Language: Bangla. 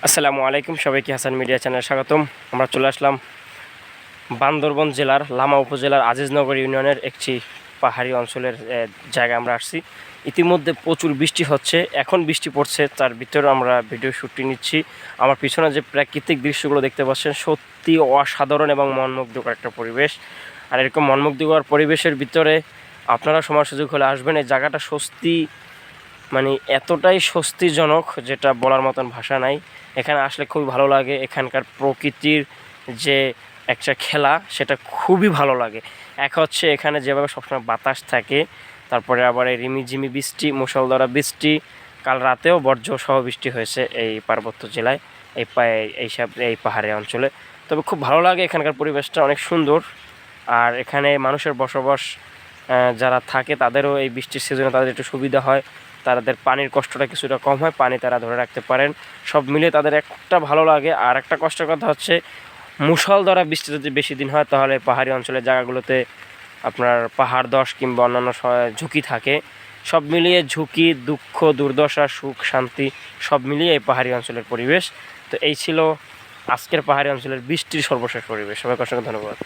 আসসালামু আলাইকুম, সবাইকে হাসান মিডিয়া চ্যানেলে স্বাগতম। আমরা চলে আসলাম বান্দরবান জেলার লামা উপজেলার আজিজনগর ইউনিয়নের একটি পাহাড়ি অঞ্চলের জায়গায় আমরা আসছি। ইতিমধ্যে প্রচুর বৃষ্টি হচ্ছে, এখন বৃষ্টি পড়ছে, তার ভিতরে আমরা ভিডিও শ্যুটটি নিচ্ছি। আমার পিছনে যে প্রাকৃতিক দৃশ্যগুলো দেখতে পাচ্ছেন সত্যি অসাধারণ এবং মনমুগ্ধকর একটা পরিবেশ। আর এরকম মনমুগ্ধকর পরিবেশের ভিতরে আপনারা সময় সুযোগ হলে আসবেন। এই জায়গাটা স্বস্তি, মানে এতটাই স্বস্তিজনক যেটা বলার মতন ভাষা নাই। এখানে আসলে খুবই ভালো লাগে। এখানকার প্রকৃতির যে একটা খেলা সেটা খুবই ভালো লাগে। এক হচ্ছে এখানে যেভাবে সবসময় বাতাস থাকে, তারপরে আবার এই রিমিঝিমি বৃষ্টি, মুষলধারা বৃষ্টি, কাল রাতেও বর্জ্যসহ বৃষ্টি হয়েছে এই পার্বত্য জেলায়, এই পাহাড়ি অঞ্চলে। তবে খুব ভালো লাগে, এখানকার পরিবেশটা অনেক সুন্দর। আর এখানে মানুষের বসবাস যারা থাকে তাদেরও এই বৃষ্টির সিজনে তাদের একটু সুবিধা হয়, তাদের পানির কষ্টটা কিছুটা কম হয়, পানি তারা ধরে রাখতে পারেন। সব মিলিয়ে তাদের একটা ভালো লাগে। আর একটা কষ্টের কথা হচ্ছে মুষলধারা বৃষ্টি যদি বেশি দিন হয় তাহলে পাহাড়ি অঞ্চলের জায়গাগুলোতে আপনার পাহাড় ধস কিংবা অন্যান্য ঝুঁকি থাকে। সব মিলিয়ে ঝুঁকি, দুঃখ, দুর্দশা, সুখ, শান্তি সব মিলিয়ে এই পাহাড়ি অঞ্চলের পরিবেশ। তো এই ছিল আজকের পাহাড়ি অঞ্চলের বৃষ্টির সর্বশেষ পরিবেশ। সবাইকে অসংখ্য ধন্যবাদ।